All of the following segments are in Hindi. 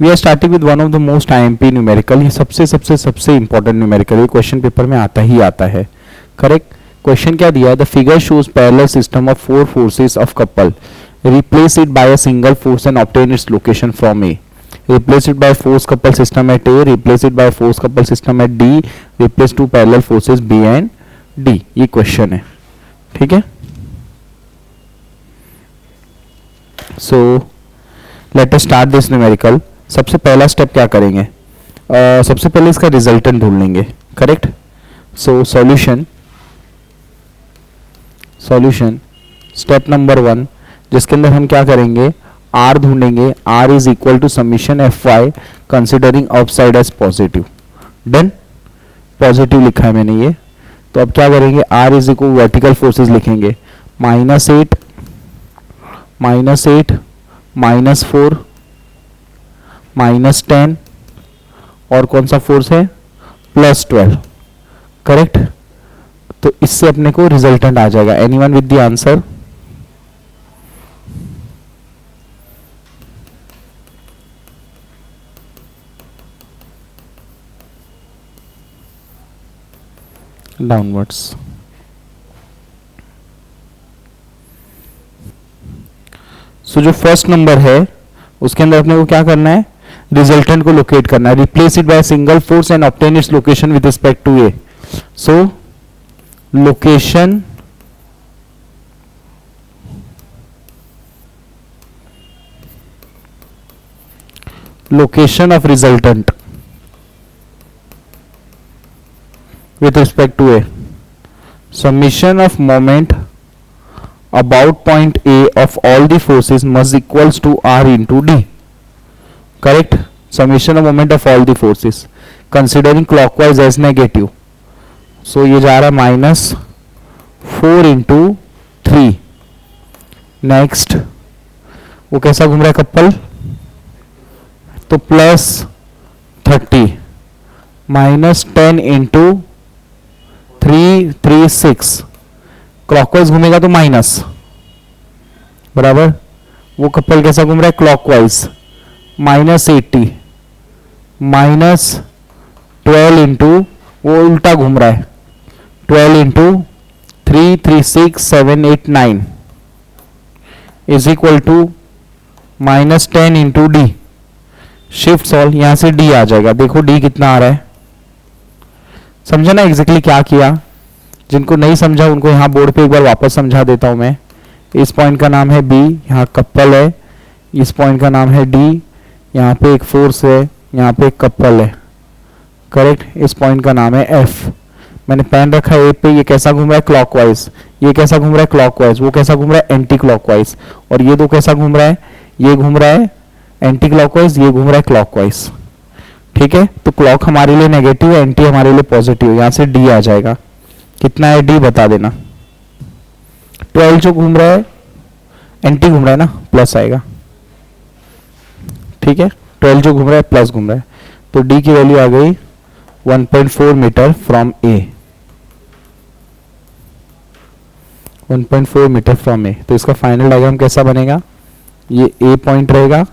We are starting with one of the most IMP numerical. ये सबसे सबसे सबसे इंपॉर्टेंट न्यूमेरिकल, ये क्वेश्चन पेपर में आता ही आता है. करेक्ट. क्वेश्चन क्या दिया है? The figure shows parallel system of 4 forces of couple. Replace it by a single force and obtain its location from A. Replace it by force couple system at A. Replace it by force couple system at D. Replace two parallel forces B and D. ये क्वेश्चन है. ठीक है. So let us start this numerical. सबसे पहला स्टेप क्या करेंगे? सबसे पहले इसका रिजल्टेंट ढूंढ लेंगे. Correct. So solution step number 1, जिसके अंदर हम क्या करेंगे? R ढूंढेंगे. R is equal to summation F Y considering outside as positive. Done. Positive लिखा है मैंने ये. तो अब क्या करेंगे? R is equal vertical forces लिखेंगे. -8 -4 -10 और कौन सा फोर्स है? +12. करेक्ट. तो इससे अपने को रिजल्टेंट आ जाएगा. Anyone with the answer? Downwards. So जो फर्स्ट नंबर है उसके अंदर अपने को क्या करना है? रिजल्टेंट को लोकेट करना है. Replace it by single force and obtain its location with respect to A. So location of resultant with respect to A. Summation of moment about point A of all the forces must equals to R into D. Correct. Summation of moment of all the forces considering clockwise as negative. So ये जा रहा है -4 into 3. नेक्स्ट वो कैसा घूम रहा है कपल? तो +30 -10 इंटू 3 3 6. क्लॉकवाइज घूमेगा तो माइनस बराबर. वो कपल कैसा घूम रहा है? क्लॉकवाइज. -80 -12 इंटू वो उल्टा घूम रहा है 12 into 3 3 6 7 8 9 is equal to -10 into D. Shift solve. यहां से डी आ जाएगा. देखो डी कितना आ रहा है. समझा ना एग्जैक्टली क्या किया? जिनको नहीं समझा उनको यहाँ बोर्ड पे एक बार वापस समझा देता हूं मैं. इस पॉइंट का नाम है बी, यहाँ कपल है. इस पॉइंट का नाम है डी, यहाँ पे एक फोर्स है, यहाँ पे एक कपल है. करेक्ट. इस पॉइंट का नाम है एफ. मैंने पेन रखा है ए पे. ये कैसा घूम रहा है? क्लॉकवाइज. ये कैसा घूम रहा है? क्लॉकवाइज. वो कैसा घूम रहा है? Anti clockwise. और ये दो कैसा घूम रहा है? ये घूम रहा है एंटी क्लॉकवाइज, ये घूम रहा है क्लॉकवाइज. ठीक है. तो क्लॉक हमारे लिए नेगेटिव है, एंटी हमारे लिए पॉजिटिव. यहां से डी आ जाएगा. कितना है डी बता देना. 12 जो घूम रहा है एंटी घूम रहा है ना, प्लस आएगा. ठीक है. 12 जो घूम रहा है प्लस घूम रहा है. तो डी की वैल्यू आ गई 1.4 metre from A. 1.4 metre from A. तो इसका फाइनल डायग्राम कैसा बनेगा? ये ए पॉइंट रहेगा.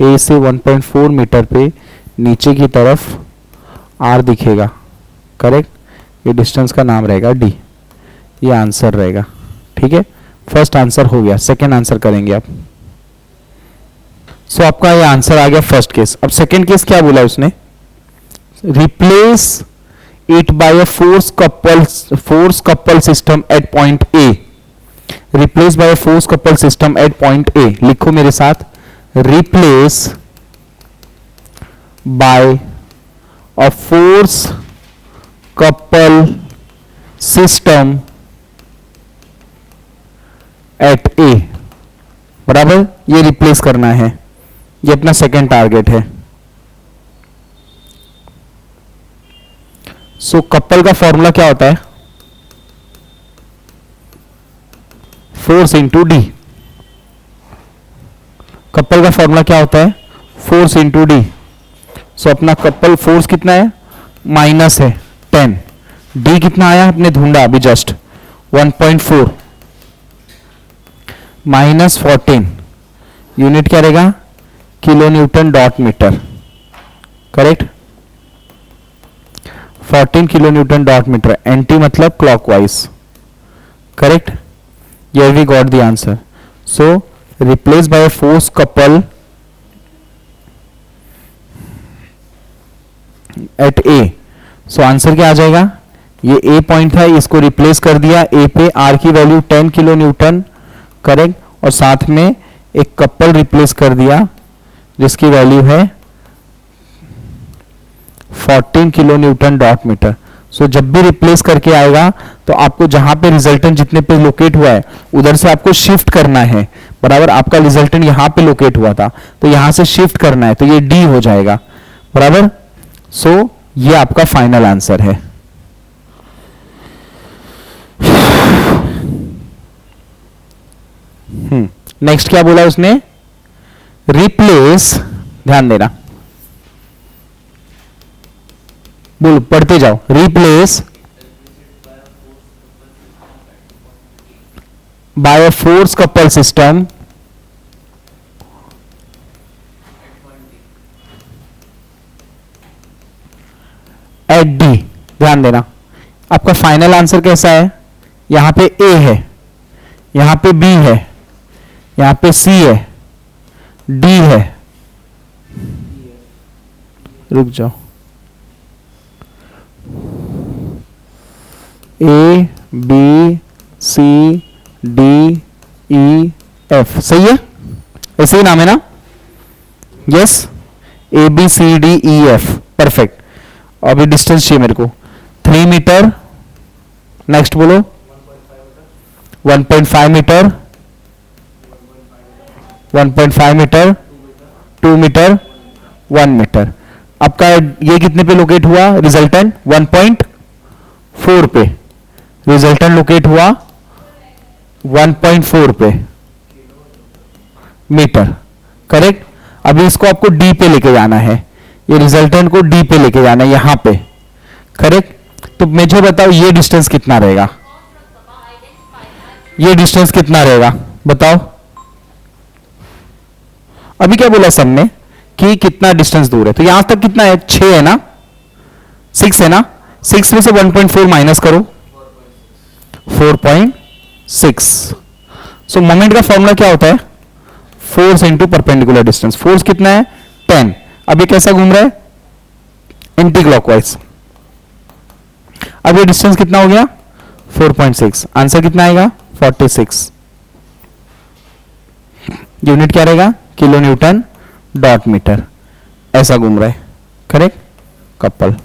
ए से 1.4 मीटर पे नीचे की तरफ आर दिखेगा. करेक्ट. ये डिस्टेंस का नाम रहेगा डी. ये आंसर रहेगा. ठीक है. फर्स्ट आंसर हो गया. सेकंड आंसर करेंगे आप. सो आपका ये आंसर आ गया फर्स्ट केस. अब सेकंड केस क्या बोला उसने? Replace it by a force couple system at point A. Replace by a force couple system at point A. लिखो मेरे साथ. Replace by a force couple system at A. बराबर. ये रिप्लेस करना है. ये अपना सेकेंड टारगेट है. सो कपल का फॉर्मूला क्या होता है? Force into D. कपल का फॉर्मूला क्या होता है? Force into D. सो अपना कपल फोर्स कितना है? माइनस है 10. डी कितना आया? आपने ढूंढा अभी जस्ट 1.4 -14. यूनिट क्या रहेगा? Kilo newton dot metre, correct. 14 kilo newton dot metre, anti मतलब clockwise, correct. Here we got the answer. So replace by a force couple at A. So answer क्या आ जाएगा, ये A पॉइंट था, इसको रिप्लेस कर दिया A पे, R की वैल्यू 10 किलो न्यूटन, करेक्ट, और साथ में एक कपल रिप्लेस कर दिया जिसकी वैल्यू है 14 किलो न्यूटन डॉट मीटर। सो जब भी रिप्लेस करके आएगा तो आपको जहां पे रिजल्टेंट जितने पे लोकेट हुआ है उधर से आपको शिफ्ट करना है, बराबर। आपका रिजल्टेंट यहां पे लोकेट हुआ था तो यहां से शिफ्ट करना है, तो ये डी हो जाएगा, बराबर। सो ये आपका फाइनल आंसर है। नेक्स्ट क्या बोला उसने, रिप्लेस, ध्यान देना, बोलो पढ़ते जाओ, replace by a force couple system at D. ध्यान देना, आपका फाइनल आंसर कैसा है, यहां पे ए है, यहां पे बी है, यहां पे सी है, डी है, रुक जाओ, A B C D E F, सही है, ऐसे ही नाम है ना, yes, A B C D E F, perfect. अभी डिस्टेंस चाहिए मेरे को 3 मीटर, नेक्स्ट बोलो 1.5 मीटर, 1.5 मीटर, 2 मीटर, 1 मीटर। आपका ये कितने पे लोकेट हुआ रिजल्टेंट, 1.4 पे, रिजल्टेंट लोकेट हुआ 1.4 पे मीटर, करेक्ट। अभी इसको आपको डी पे लेके जाना है, ये रिजल्टेंट को डी पे लेके जाना है यहां पे, करेक्ट। तो मुझे बताओ ये डिस्टेंस कितना रहेगा, ये डिस्टेंस कितना रहेगा बताओ। अभी क्या बोला सब ने कि कितना डिस्टेंस दूर है, तो यहां तक कितना है, 6 है ना, 6 है ना, 6 में से 1.4 माइनस करो, 4.6। सो मोमेंट का फॉर्मूला क्या होता है, force into perpendicular distance. Force कितना है 10, अब ये कैसा घूम रहा है, एंटी क्लॉकवाइज। अब ये डिस्टेंस कितना हो गया 4.6, आंसर कितना आएगा 46। यूनिट क्या रहेगा, किलो न्यूटन डॉट मीटर, ऐसा घूम रहा है, करेक्ट, कपल,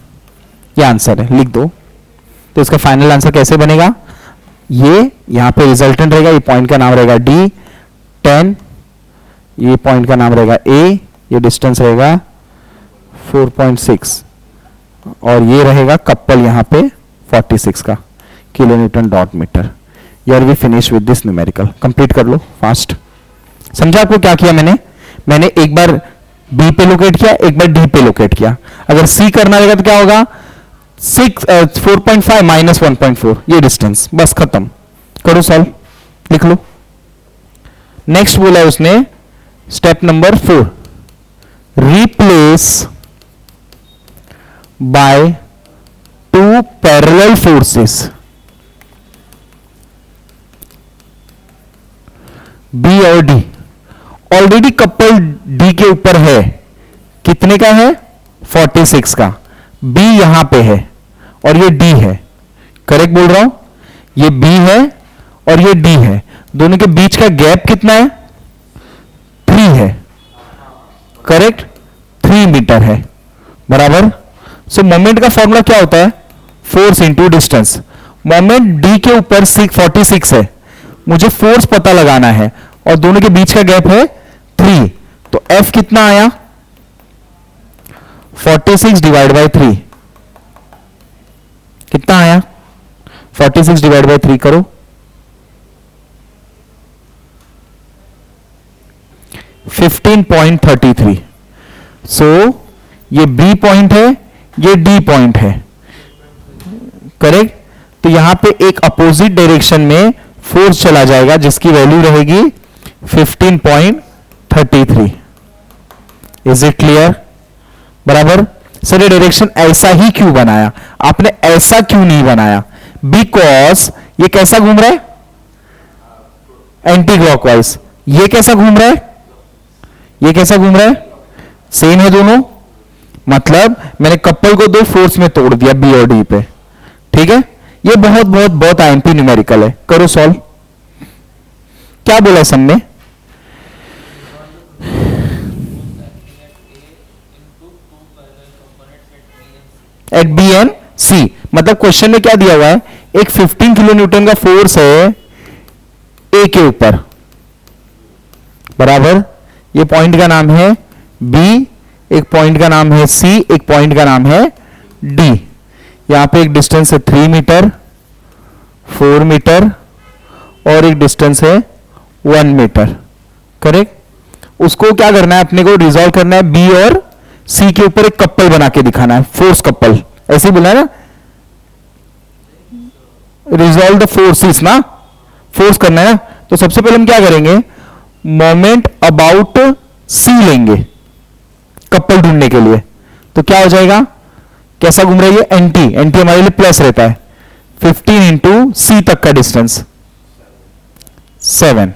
ये आंसर है, लिख दो। तो इसका फाइनल आंसर कैसे बनेगा, ये यहां पे रिजल्टेंट रहेगा, ये पॉइंट का नाम रहेगा डी 10, ये पॉइंट का नाम रहेगा ए, ये डिस्टेंस रहेगा 4.6 और ये रहेगा कपल यहां पे 46 का, किलो न्यूटन डॉट मीटर। यार we finish with this numerical, complete कर लो फास्ट। समझा आपको क्या किया मैंने एक बार बी पे लोकेट किया, एक बार डी पे लोकेट किया। अगर सी करना रहेगा तो क्या होगा, 4.5 माइनस 1.4, ये डिस्टेंस, बस खत्म, करो सॉल्व, लिख लो। नेक्स्ट बोला उसने step number 4, replace by 2 parallel forces B और डी। ऑलरेडी कपल डी के ऊपर है, कितने का है 46 का, बी यहां पे है और ये डी है, करेक्ट बोल रहा हूं, ये बी है और ये डी है, दोनों के बीच का गैप कितना है 3 है, करेक्ट, 3 मीटर है, बराबर। सो मोमेंट का फॉर्मूला क्या होता है, force into distance. Moment D के ऊपर 46 है, मुझे फोर्स पता लगाना है और दोनों के बीच का गैप है 3, तो एफ कितना आया 46 डिवाइड बाई 3, कितना आया 46 डिवाइड बाई 3 करो, 15.33। सो ये बी पॉइंट है, ये डी पॉइंट है, करेक्ट। तो यहां पे एक अपोजिट डायरेक्शन में फोर्स चला जाएगा जिसकी वैल्यू रहेगी 15.33, इज इट क्लियर? बराबर। सर ये डायरेक्शन ऐसा ही क्यों बनाया, आपने ऐसा क्यों नहीं बनाया? बिकॉज ये कैसा घूम रहा है? Anti clockwise. ये कैसा घूम रहा है? ये कैसा घूम रहा है? सेम है दोनों, मतलब मैंने कपल को दो फोर्स में तोड़ दिया, बी और डी पे। ठीक है, ये बहुत बहुत बहुत आईएमपी न्यूमेरिकल है। करो सॉल्व। क्या बोला सब में? एट बी एंड सी, मतलब क्वेश्चन में क्या दिया हुआ है, एक 15 किलो न्यूटन का फोर्स है ए के ऊपर, बराबर। ये पॉइंट का नाम है बी, एक पॉइंट का नाम है सी, एक पॉइंट का नाम है डी। यहां पे एक डिस्टेंस है 3 मीटर, 4 मीटर और एक डिस्टेंस है 1 मीटर। करेक्ट। उसको क्या करना है, अपने को रिजॉल्व करना है बी और सी के ऊपर एक कपल बना के दिखाना है, फोर्स कपल, ऐसे ही बोला है ना, रिजॉल्व द फोर्सेस ना, फोर्स करना है ना। तो सबसे पहले हम क्या करेंगे, मोमेंट अबाउट सी लेंगे कपल ढूंढने के लिए। तो क्या हो जाएगा, कैसा घूम रही है, एंटी, एंटी हमारे लिए प्लस रहता है, 15 इंटू सी तक का distance 7,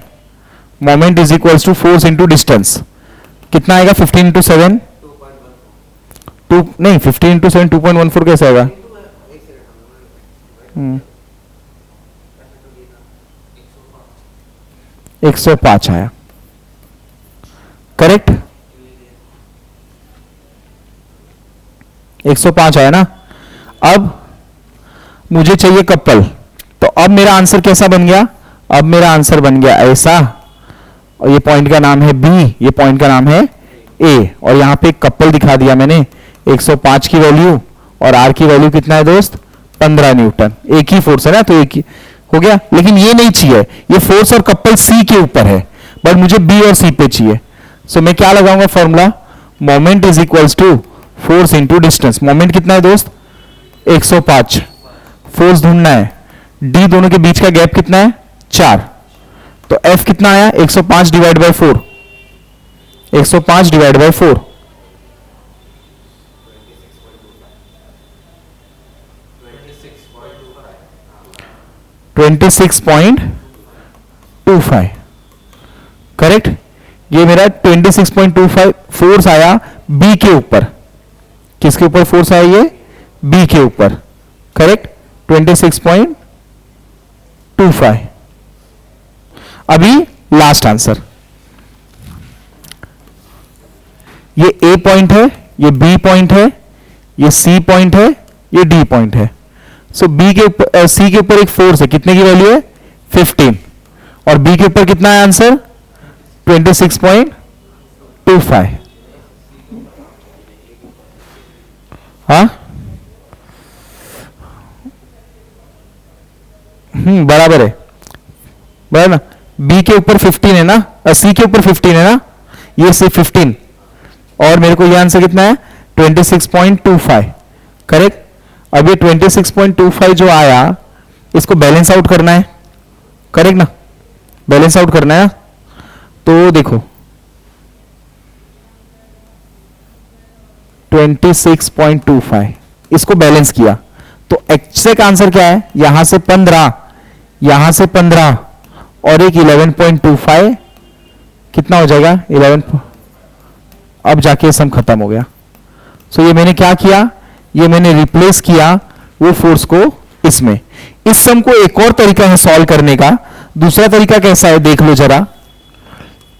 moment is equals to force into distance, कितना आएगा 15 इंटू 7, 2 नहीं 15 इंटू 7 2.14 कैसे आएगा? 105 आया। करेक्ट, 105 आया ना। अब मुझे चाहिए कपल, तो अब मेरा आंसर कैसा बन गया, अब मेरा आंसर बन गया ऐसा, और ये पॉइंट का नाम है बी, ये पॉइंट का नाम है ए, और यहां पे एक कपल दिखा दिया मैंने, 105 की वैल्यू और आर की वैल्यू कितना है दोस्त, 15 न्यूटन। एक ही फोर्स है ना, तो एक ही हो गया। लेकिन ये नहीं चाहिए, ये फोर्स और कपल सी के ऊपर है, बट मुझे बी और सी पे चाहिए। सो मैं क्या लगाऊंगा formula, moment is equals to force into distance. Moment कितना है दोस्त, 105, फोर्स ढूंढना है, डी दोनों के बीच का गैप कितना है 4, तो एफ कितना आया 105 divide by 4, 105 divide by 4, 26.25। Correct, ये मेरा 26.25 फोर्स आया बी के ऊपर। किसके ऊपर फोर्स आया, ये बी के ऊपर। करेक्ट, 26.25। अभी लास्ट आंसर, ये ए पॉइंट है, ये बी पॉइंट है, ये सी पॉइंट है, ये डी पॉइंट है। सो बी के ऊपर सी के ऊपर एक फोर्स है, कितने की वैल्यू है 15, और बी के ऊपर कितना है आंसर 26.25। हाँ बराबर है, बराबर ना। बी के ऊपर 15 है ना, सी के ऊपर 15 है ना, ये से 15, और मेरे को ये आंसर कितना है 26.25। करेक्ट। अब ये 26.25 जो आया, इसको बैलेंस आउट करना है। करेक्ट ना, बैलेंस आउट करना है। तो देखो 26.25 इसको बैलेंस किया, तो एग्जैक्ट आंसर क्या है, यहां से 15, यहां से 15 और एक 11.25, कितना हो जाएगा 11। अब जाके सम खत्म हो गया। सो ये मैंने क्या किया, ये मैंने रिप्लेस किया वो फोर्स को इसमें। इस सम को एक और तरीका है सॉल्व करने का। दूसरा तरीका कैसा है देख लो जरा।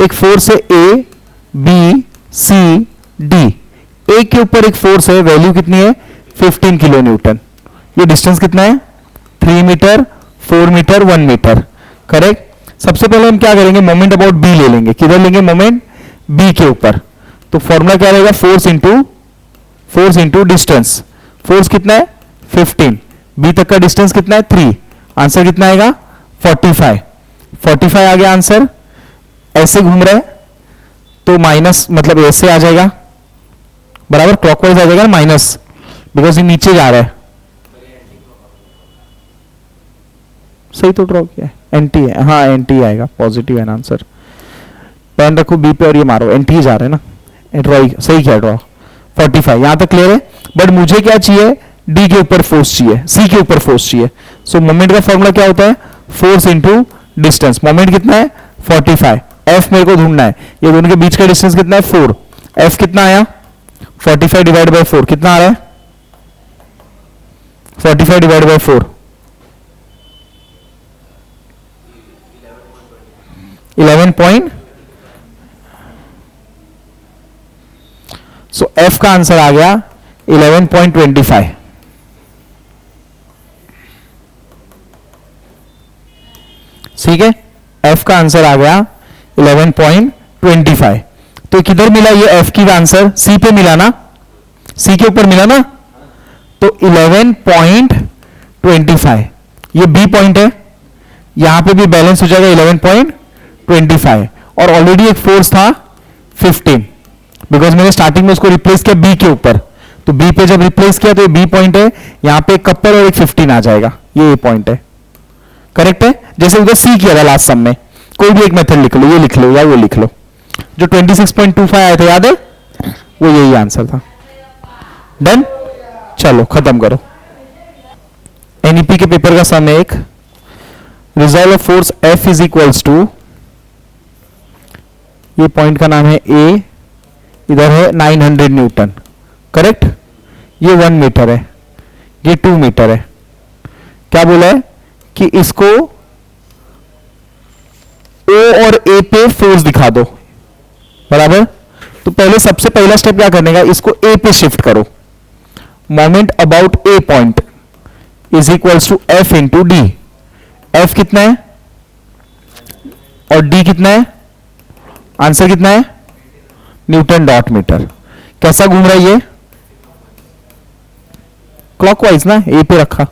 एक फोर्स है ए बी सी डी, ए के ऊपर एक फोर्स है, वैल्यू कितनी है 15 किलो न्यूटन। ये डिस्टेंस कितना है 3 मीटर 4 मीटर 1 मीटर। करेक्ट। सबसे पहले हम क्या करेंगे, मोमेंट अबाउट बी ले लेंगे। किधर लेंगे, मोमेंट बी के ऊपर। तो फॉर्मूला क्या रहेगा, फोर्स इंटू डिस्टेंस। फोर्स कितना है 15, बी तक का डिस्टेंस कितना है 3, आंसर कितना आएगा 45 आ गया आंसर। ऐसे घूम रहा है तो माइनस, मतलब ऐसे आ जाएगा, बराबर क्लॉकवाइज आ जाएगा माइनस, बिकॉज ये नीचे जा रहा है। सही तो ड्रॉ किया है, एंटी है, हाँ एंटी आएगा, पॉजिटिव है ना आंसर। पेन रखो बी पे और ये मारो, एंटी जा रहा है ना, ड्रॉ सही किया, ड्रॉ 45 यहां तक क्लियर है। बट मुझे क्या चाहिए, डी के ऊपर फोर्स चाहिए, सी के ऊपर फोर्स चाहिए। सो मोमेंट का फॉर्मूला क्या होता है, फोर्स इंटू डिस्टेंस। मोमेंट कितना है 45, एफ मेरे को ढूंढना है, ये दोनों के बीच का डिस्टेंस कितना है 4, एफ कितना आया 45 डिवाइड बाय 4 कितना आ रहा है 45 डिवाइड बाय 4 11 सो एफ का आंसर आ गया 11.25। ठीक है, एफ का आंसर आ गया 11.25। तो किधर मिला ये एफ की आंसर, सी पे मिला ना, सी के ऊपर मिला ना, तो 11.25 ये बी पॉइंट है, यहां पे भी बैलेंस हो जाएगा 11.25 और ऑलरेडी एक फोर्स था 15 बिकॉज मैंने स्टार्टिंग में उसको रिप्लेस किया बी के ऊपर, तो बी पे जब रिप्लेस किया तो ये बी पॉइंट है, यहां पे एक कपल और एक 15 आ जाएगा, ये पॉइंट है। करेक्ट है, जैसे उधर सी किया था लास्ट सम में, कोई भी एक मेथड लिख लो, ये लिख लो या वो लिख लो, जो 26.25 आया था याद है, वो यही आंसर था। डन, चलो खत्म करो। एनईपी के पेपर का सम है एक, result of force F is equals to, ये पॉइंट का नाम है ए, इधर है 900 न्यूटन, करेक्ट, ये 1 मीटर है, ये 2 मीटर है। क्या बोला है कि इसको ओ और ए पे फोर्स दिखा दो, बराबर। तो पहले सबसे पहला स्टेप क्या करने का, इसको ए पे शिफ्ट करो, moment about A point is equals to F into D. F कितना है और डी कितना है, आंसर कितना है न्यूटन डॉट मीटर। कैसा घूम रहा है ये, क्लॉकवाइज ना, ए पे रखा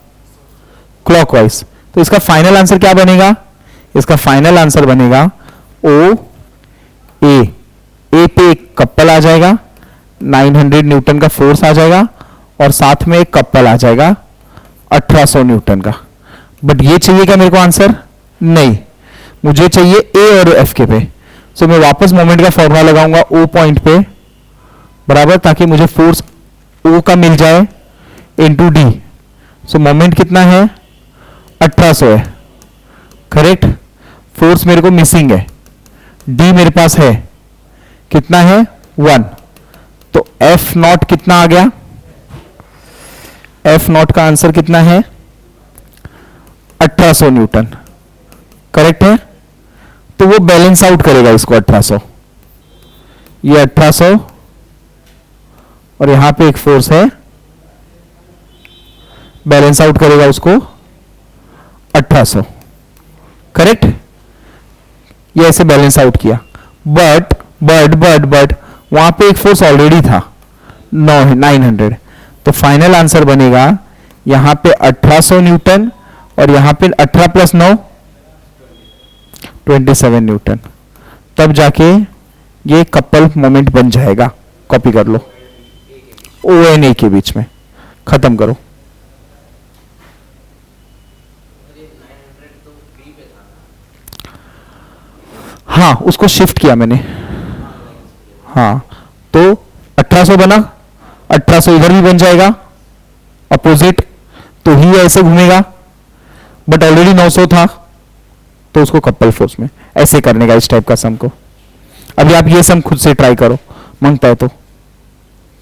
क्लॉकवाइज। तो इसका फाइनल आंसर क्या बनेगा, इसका फाइनल आंसर बनेगा ओ ए, ए पे एक कपल आ जाएगा, 900 न्यूटन का फोर्स आ जाएगा और साथ में एक कपल आ जाएगा 1800 न्यूटन का। बट ये चाहिए क्या मेरे को आंसर, नहीं, मुझे चाहिए ए और एफ के पे। सो मैं वापस मोमेंट का फॉर्मूला लगाऊंगा ओ पॉइंट पे, बराबर, ताकि मुझे फोर्स ओ का मिल जाए इनटू डी। सो मोमेंट कितना है 1800 है, करेक्ट, फोर्स मेरे को मिसिंग है, डी मेरे पास है, कितना है 1, तो एफ नॉट कितना आ गया, एफ नॉट का आंसर कितना है 1800 न्यूटन, करेक्ट है। तो वो बैलेंस आउट करेगा इसको 1800, ये 1800 और यहां पे एक फोर्स है, बैलेंस आउट करेगा उसको 1800, करेक्ट, ये ऐसे बैलेंस आउट किया। बट वहां पे एक फोर्स ऑलरेडी था 900, तो फाइनल आंसर बनेगा यहां पे 1800 न्यूटन और यहां पे 18 प्लस 9 27 न्यूटन, तब जाके ये कपल मोमेंट बन जाएगा। कॉपी कर लो, ओ एन ए के बीच में, खत्म करो। हाँ, उसको शिफ्ट किया मैंने, हाँ, तो 1800 बना, 1800 इधर भी बन जाएगा अपोजिट, तो ही ऐसे घूमेगा, बट ऑलरेडी 900 था तो उसको कपल फोर्स में ऐसे करने का, इस टाइप का सम को। अभी आप ये सम खुद से ट्राई करो, मांगता है तो,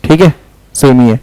ठीक है, सेम ही है।